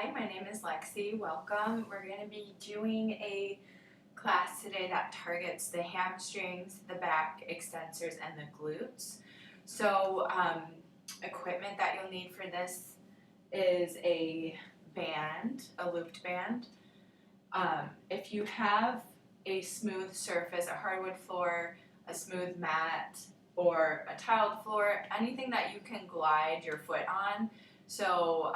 Hi, my name is Lexi. Welcome. We're going to be doing a class today that targets the hamstrings, the back, extensors, and the glutes. So, equipment that you'll need for this is a band, a looped band. If you have a smooth surface, a hardwood floor, a smooth mat, or a tiled floor, anything that you can glide your foot on. So,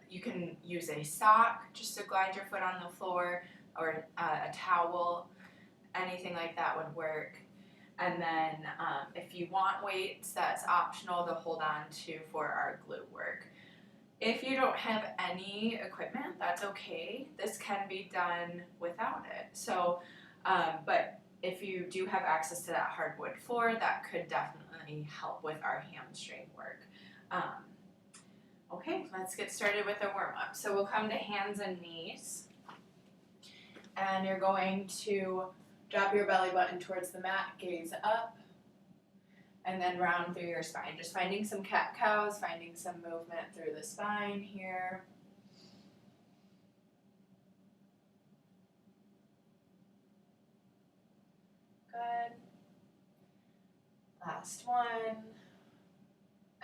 you can use a sock just to glide your foot on the floor, or a towel, anything like that would work. And then if you want weights, that's optional to hold on to for our glute work. If you don't have any equipment, that's okay. This can be done without it. So, but if you do have access to that hardwood floor, that could definitely help with our hamstring work. Okay, let's get started with a warm-up. So we'll come to hands and knees. And you're going to drop your belly button towards the mat, gaze up, and then round through your spine. Just finding some cat-cows, finding some movement through the spine here. Good. Last one.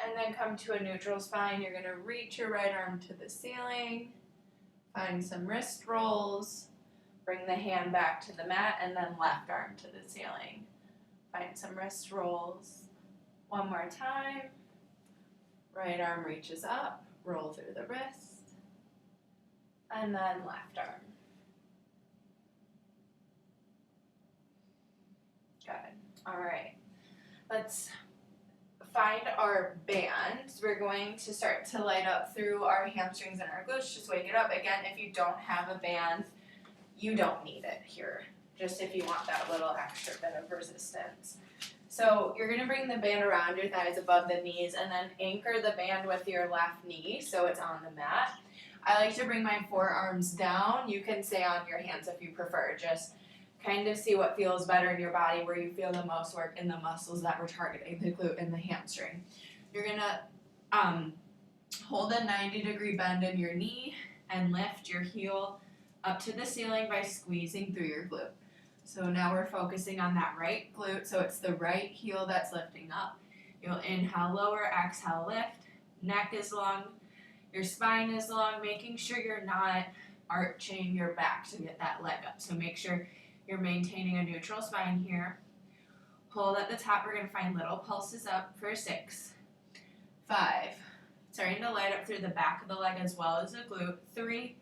And then come to a neutral spine. You're going to reach your right arm to the ceiling. Find some wrist rolls. Bring the hand back to the mat and then left arm to the ceiling. Find some wrist rolls. One more time. Right arm reaches up. Roll through the wrist. And then left arm. Good. All right. Let's find our band. We're going to start to light up through our hamstrings and our glutes. Just wake it up. Again, if you don't have a band, you don't need it here. Just if you want that little extra bit of resistance. So you're going to bring the band around your thighs above the knees and then anchor the band with your left knee so it's on the mat. I like to bring my forearms down. You can stay on your hands if you prefer. Just kind of see what feels better in your body, where you feel the most work in the muscles that we're targeting, the glute and the hamstring. You're going to hold a 90-degree bend in your knee and lift your heel up to the ceiling by squeezing through your glute. So now we're focusing on that right glute, so it's the right heel that's lifting up. You'll inhale, lower, exhale, lift. Neck is long, your spine is long, making sure you're not arching your back to get that leg up. So make sure you're maintaining a neutral spine here. Hold at the top. We're going to find little pulses up for 6, 5. Starting to light up through the back of the leg as well as the glute. 3,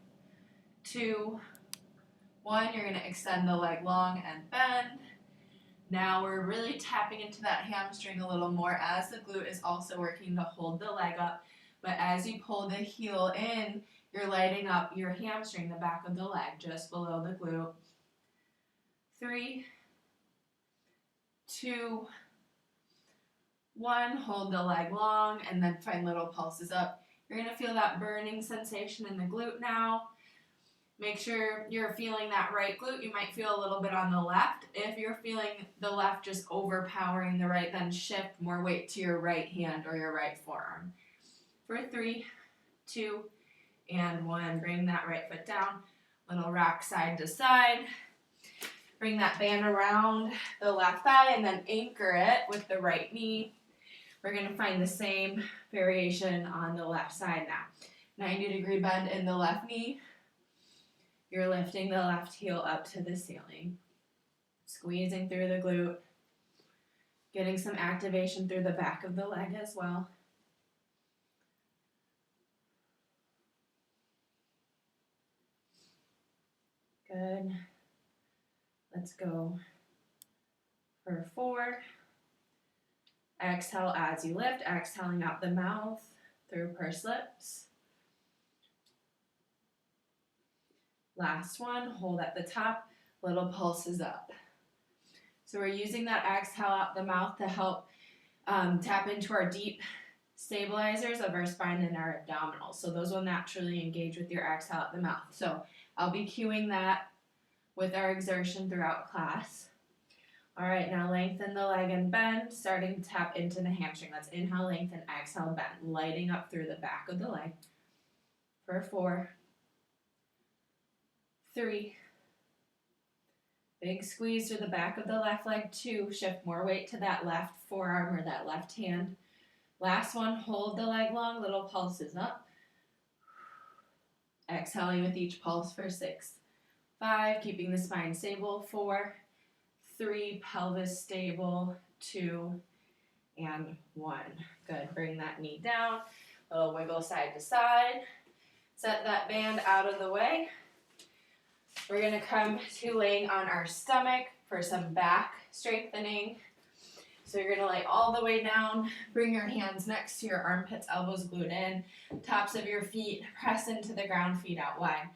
2, 1. You're going to extend the leg long and bend. Now we're really tapping into that hamstring a little more as the glute is also working to hold the leg up. But as you pull the heel in, you're lighting up your hamstring, the back of the leg, just below the glute. 3, 2, 1. Hold the leg long and then find little pulses up. You're going to feel that burning sensation in the glute now. Make sure you're feeling that right glute. You might feel a little bit on the left. If you're feeling the left just overpowering the right, then shift more weight to your right hand or your right forearm. For 3, 2, and 1. Bring that right foot down. Little rock side to side. Bring that band around the left thigh and then anchor it with the right knee. We're going to find the same variation on the left side now. 90-degree bend in the left knee. You're lifting the left heel up to the ceiling. Squeezing through the glute. Getting some activation through the back of the leg as well. Good. Let's go for 4. Exhale as you lift, exhaling out the mouth through pursed lips. Last one, hold at the top, little pulses up. So we're using that exhale out the mouth to help tap into our deep stabilizers of our spine and our abdominals. So those will naturally engage with your exhale out the mouth. So I'll be cueing that with our exertion throughout class. All right, now lengthen the leg and bend, starting to tap into the hamstring. Let's inhale, lengthen, exhale, bend, lighting up through the back of the leg. for 4, 3. Big squeeze through the back of the left leg, 2. Shift more weight to that left forearm or that left hand. Last one, hold the leg long, little pulses up. Exhaling with each pulse for 6, 5, keeping the spine stable, 4, 3, pelvis stable, 2, and 1. Good, bring that knee down, little wiggle side to side. Set that band out of the way. We're gonna come to laying on our stomach for some back strengthening. So you're gonna lay all the way down, bring your hands next to your armpits, elbows glued in, tops of your feet, press into the ground, feet out wide.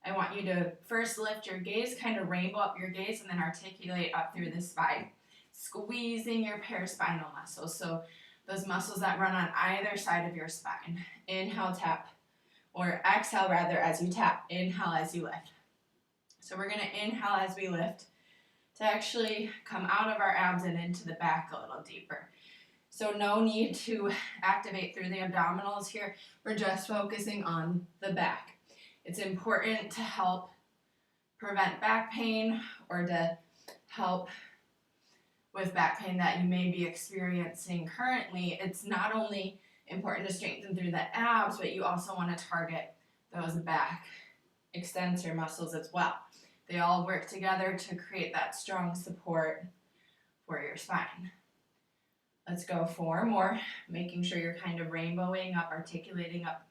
I want you to first lift your gaze, kind of rainbow up your gaze, and then articulate up through the spine, squeezing your paraspinal muscles. So those muscles that run on either side of your spine. Inhale, tap, or exhale rather as you tap. Inhale as you lift. So we're gonna inhale as we lift to actually come out of our abs and into the back a little deeper. So no need to activate through the abdominals here. We're just focusing on the back. It's important to help prevent back pain or to help with back pain that you may be experiencing currently. It's not only important to strengthen through the abs, but you also want to target those back extensor muscles as well. They all work together to create that strong support for your spine. Let's go 4 more, making sure you're kind of rainbowing up, articulating up.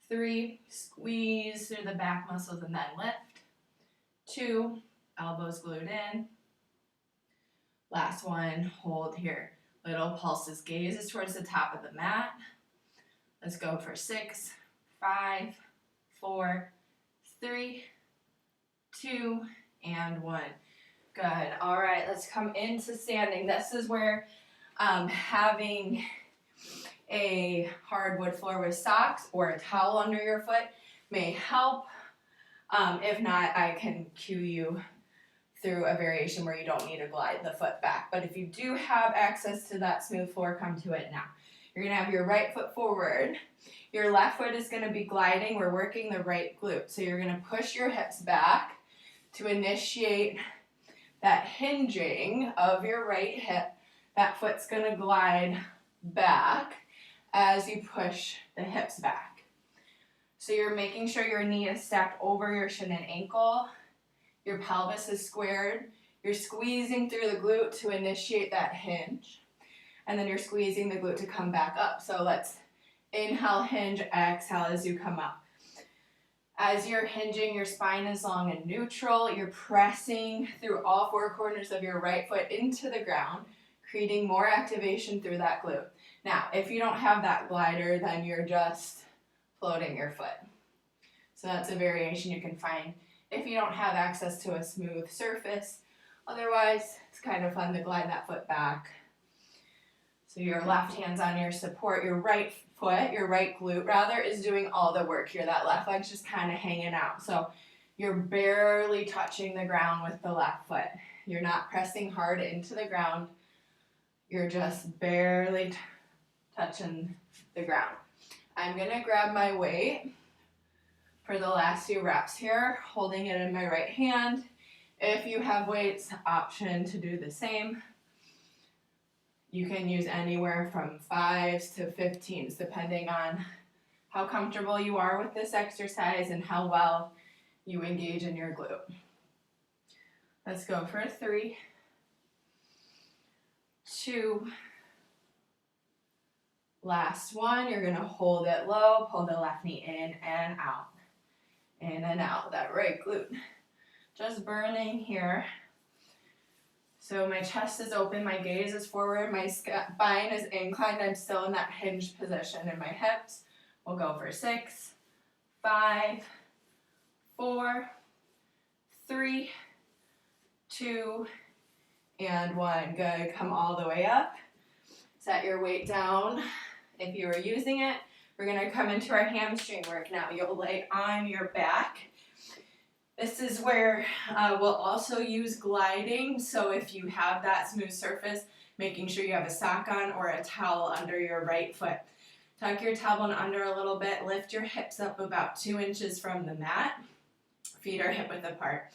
3, squeeze through the back muscles and then lift. 2, elbows glued in. Last one, hold here. Little pulses, gazes towards the top of the mat. Let's go for 6, 5, 4, 3, 2, and 1. Good. All right, let's come into standing. This is where having a hardwood floor with socks or a towel under your foot may help. If not, I can cue you through a variation where you don't need to glide the foot back. But if you do have access to that smooth floor, come to it now. You're gonna have your right foot forward. Your left foot is gonna be gliding. We're working the right glute. So you're gonna push your hips back to initiate that hinging of your right hip. That foot's gonna glide back as you push the hips back. So you're making sure your knee is stacked over your shin and ankle. Your pelvis is squared. You're squeezing through the glute to initiate that hinge. And then you're squeezing the glute to come back up. So let's inhale, hinge, exhale as you come up. As you're hinging, your spine is long and neutral. You're pressing through all 4 corners of your right foot into the ground, creating more activation through that glute. Now, if you don't have that glider, then you're just floating your foot. So that's a variation you can find if you don't have access to a smooth surface. Otherwise, it's kind of fun to glide that foot back. So your left hand's on your support, your right foot, your right glute rather, is doing all the work here. That left leg's just kind of hanging out. So you're barely touching the ground with the left foot. You're not pressing hard into the ground. You're just barely touching the ground. I'm gonna grab my weight for the last few reps here, holding it in my right hand. If you have weights, option to do the same. You can use anywhere from 5s to 15s, depending on how comfortable you are with this exercise and how well you engage in your glute. Let's go for 3, 2, last one. You're gonna hold it low, pull the left knee in and out. In and out, that right glute. Just burning here. So my chest is open, my gaze is forward, my spine is inclined. I'm still in that hinged position in my hips. We'll go for 6, 5, 4, 3, 2, and 1. Good, come all the way up. Set your weight down if you were using it. We're gonna come into our hamstring work now. You'll lay on your back. This is where we'll also use gliding. So if you have that smooth surface, making sure you have a sock on or a towel under your right foot Tuck your tailbone under a little bit. Lift your hips up about 2 inches from the mat. Feet are hip width apart.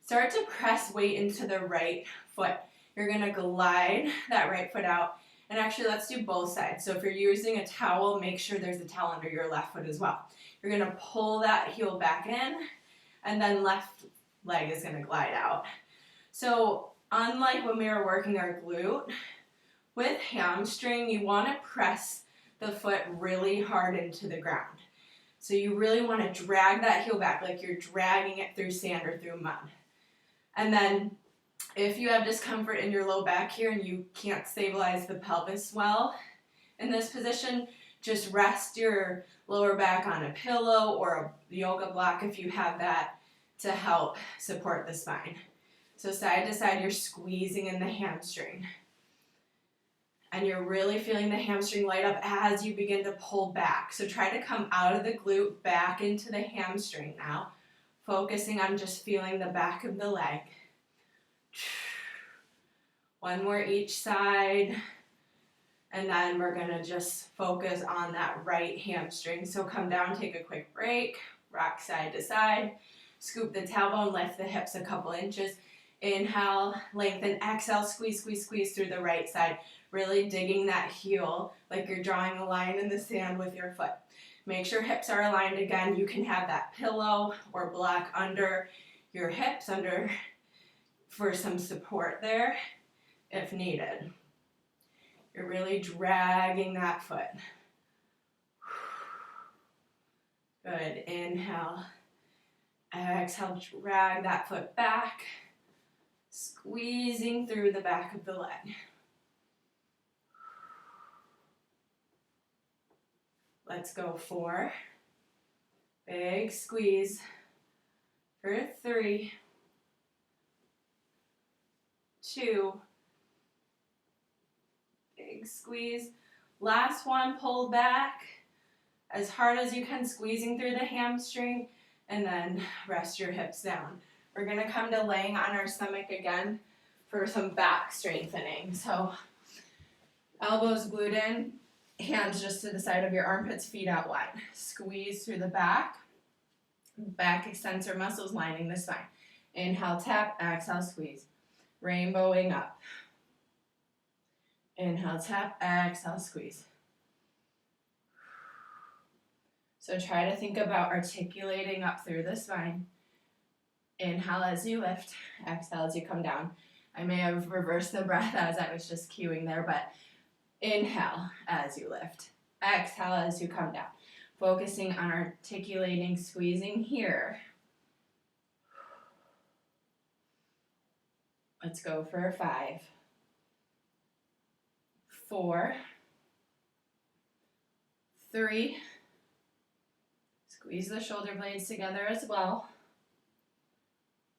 Start to press weight into the right foot. You're going to glide that right foot out. And actually, let's do both sides. So if you're using a towel, make sure there's a towel under your left foot as well. You're going to pull that heel back in, and then left leg is going to glide out. So unlike when we were working our glute, with hamstring, you want to press the foot really hard into the ground. So you really want to drag that heel back like you're dragging it through sand or through mud. And then if you have discomfort in your low back here and you can't stabilize the pelvis well in this position, just rest your lower back on a pillow or a yoga block if you have that to help support the spine. So side to side, you're squeezing in the hamstring. And you're really feeling the hamstring light up as you begin to pull back. So try to come out of the glute back into the hamstring now, focusing on just feeling the back of the leg. One more each side. And then we're going to just focus on that right hamstring. So come down, take a quick break, rock side to side, scoop the tailbone, lift the hips a couple inches. Inhale, lengthen, exhale, squeeze, squeeze, squeeze through the right side. Really digging that heel like you're drawing a line in the sand with your foot. Make sure hips are aligned again. You can have that pillow or block under your hips for some support there if needed. You're really dragging that foot. Good. Inhale. Exhale, drag that foot back. Squeezing through the back of the leg. Let's go 4. Big squeeze for 3, 2, big squeeze. Last one, pull back as hard as you can, squeezing through the hamstring, and then rest your hips down. We're going to come to laying on our stomach again for some back strengthening. So elbows glued in, hands just to the side of your armpits, feet out wide. Squeeze through the back extensor muscles lining the spine. Inhale, tap, exhale, squeeze. Rainbowing up. Inhale, tap, exhale, squeeze. So try to think about articulating up through the spine. Inhale as you lift, exhale as you come down. I may have reversed the breath as I was just cueing there, but inhale as you lift, exhale as you come down. Focusing on articulating, squeezing here. Let's go for 5, 4, 3. Squeeze the shoulder blades together as well.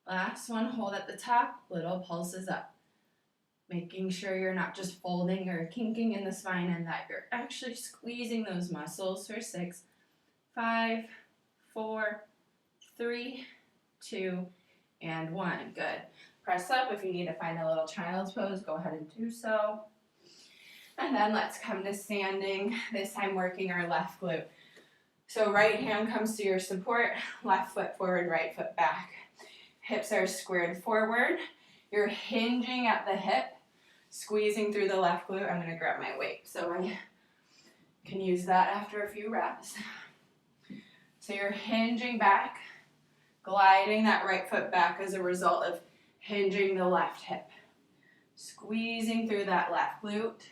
Last one, hold at the top, little pulses up. Making sure you're not just folding or kinking in the spine and that you're actually squeezing those muscles for 6, 5, 4, 3, 2, and 1. Good. Press up. If you need to find a little child's pose, go ahead and do so. And then let's come to standing, this time working our left glute. So right hand comes to your support, left foot forward, right foot back. Hips are squared forward. You're hinging at the hip, squeezing through the left glute. I'm going to grab my weight so I can use that after a few reps. So you're hinging back, gliding that right foot back as a result of hinging the left hip. Squeezing through that left glute.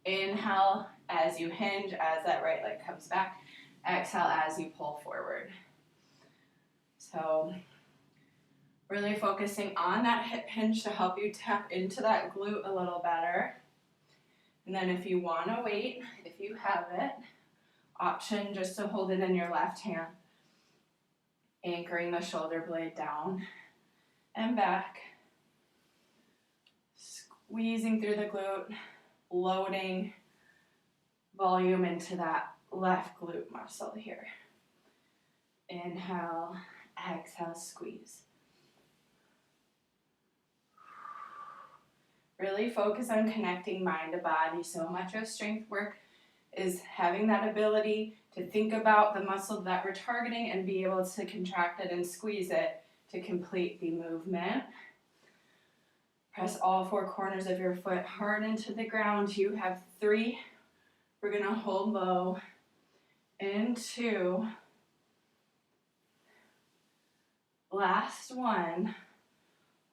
Inhale as you hinge, as that right leg comes back. Exhale as you pull forward. So really focusing on that hip hinge to help you tap into that glute a little better. And then if you want to wait, if you have it, option just to hold it in your left hand. Anchoring the shoulder blade down and back. Squeezing through the glute, loading volume into that left glute muscle here. Inhale, exhale, squeeze. Really focus on connecting mind to body. So much of strength work is having that ability to think about the muscle that we're targeting and be able to contract it and squeeze it to complete the movement. Press all four corners of your foot hard into the ground. You have 3. We're going to hold low. In 2. Last 1.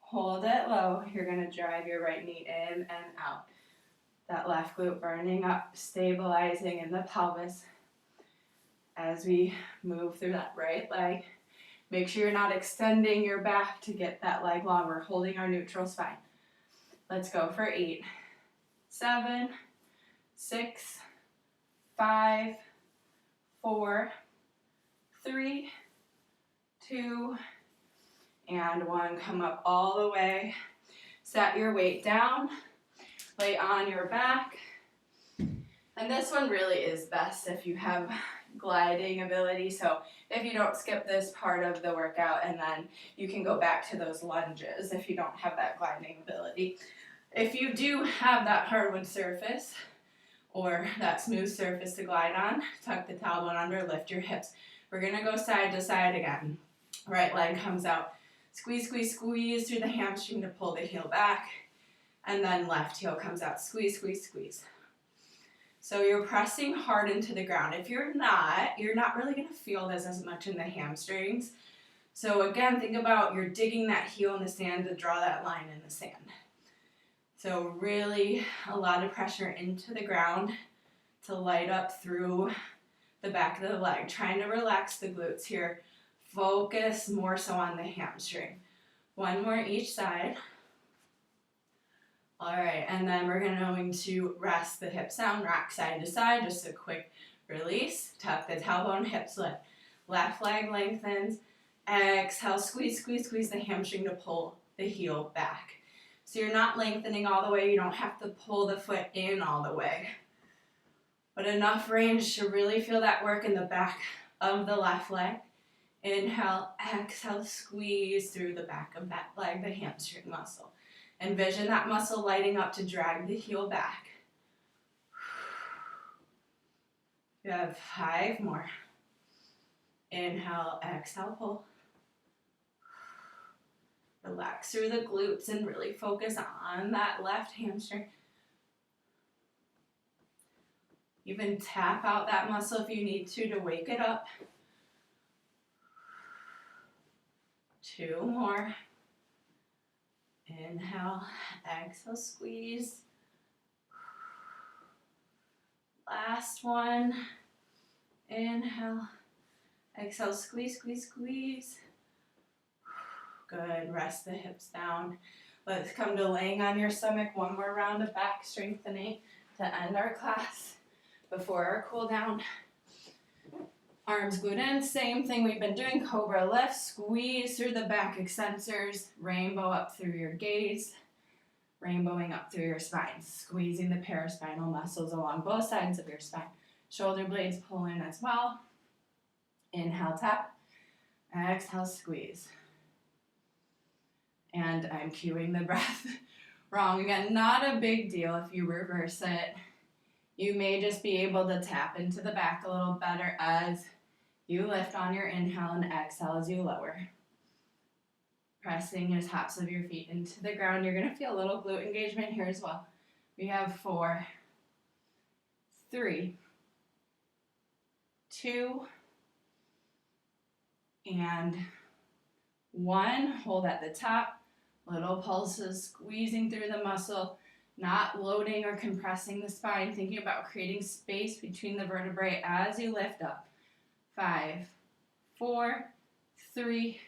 Hold it low. You're going to drive your right knee in and out. That left glute burning up, stabilizing in the pelvis as we move through that right leg. Make sure you're not extending your back to get that leg long. We're holding our neutral spine. Let's go for 8, 7, 6, 5, 4, 3, 2, and 1. Come up all the way. Set your weight down. Lay on your back. And this one really is best if you have gliding ability. So if you don't, skip this part of the workout and then you can go back to those lunges if you don't have that gliding ability. If you do have that hardwood surface or that smooth surface to glide on, tuck the tailbone under, lift your hips. We're going to go side to side again. Right leg comes out. Squeeze, squeeze, squeeze through the hamstring to pull the heel back. And then left heel comes out. Squeeze, squeeze, squeeze. So you're pressing hard into the ground. If you're not really going to feel this as much in the hamstrings. So again, think about you're digging that heel in the sand to draw that line in the sand. So really a lot of pressure into the ground to light up through the back of the leg. Trying to relax the glutes here. Focus more so on the hamstring. 1 more each side. All right, and then we're going to rest the hips down, rock side to side, just a quick release. Tuck the tailbone, hips lift. Left leg lengthens. Exhale, squeeze, squeeze, squeeze the hamstring to pull the heel back. So you're not lengthening all the way. You don't have to pull the foot in all the way. But enough range to really feel that work in the back of the left leg. Inhale, exhale, squeeze through the back of that leg, the hamstring muscle. Envision that muscle lighting up to drag the heel back. You have 5 more. Inhale, exhale, pull. Relax through the glutes and really focus on that left hamstring. Even tap out that muscle if you need to wake it up. 2 more. Inhale, exhale, squeeze. Last one. Inhale, exhale, squeeze, squeeze, squeeze. Good, rest the hips down. Let's come to laying on your stomach. 1 more round of back strengthening to end our class before our cool down. Arms glued in, same thing we've been doing. Cobra lift, squeeze through the back extensors, rainbow up through your gaze, rainbowing up through your spine, squeezing the paraspinal muscles along both sides of your spine. Shoulder blades pull in as well. Inhale, tap. Exhale, squeeze. And I'm cueing the breath wrong again. Not a big deal if you reverse it. You may just be able to tap into the back a little better as you lift on your inhale and exhale as you lower. Pressing your tops of your feet into the ground. You're going to feel a little glute engagement here as well. We have 4, 3, 2, and 1. Hold at the top. Little pulses, squeezing through the muscle. Not loading or compressing the spine, thinking about creating space between the vertebrae as you lift up. 5, 4, 3,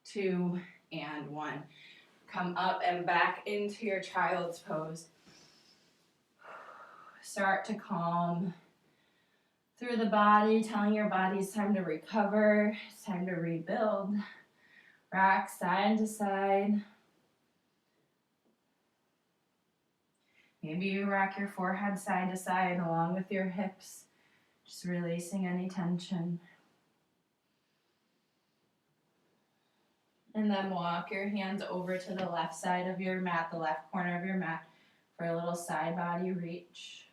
2, and 1. Come up and back into your child's pose. Start to calm through the body, telling your body it's time to recover, it's time to rebuild. Rock side to side. Maybe you rock your forehead side to side along with your hips, just releasing any tension. And then walk your hands over to the left side of your mat, the left corner of your mat, for a little side body reach.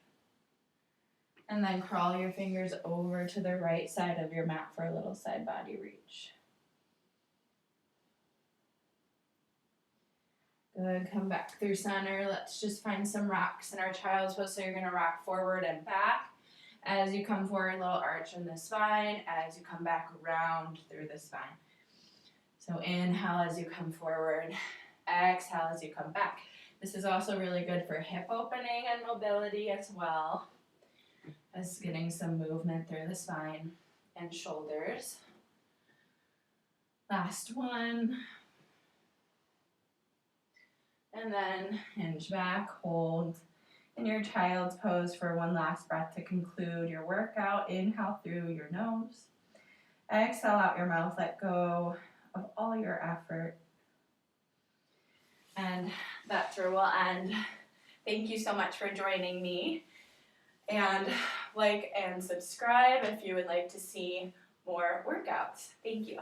And then crawl your fingers over to the right side of your mat for a little side body reach. Good, come back through center. Let's just find some rocks in our child's pose. So you're gonna rock forward and back. As you come forward, little arch in the spine. As you come back, round through the spine. So inhale as you come forward. Exhale as you come back. This is also really good for hip opening and mobility as well as getting some movement through the spine and shoulders. Last one. And then hinge back, hold in your child's pose for one last breath to conclude your workout. Inhale through your nose. Exhale out your mouth. Let go of all your effort. And that's where we'll end. Thank you so much for joining me. And like and subscribe if you would like to see more workouts. Thank you.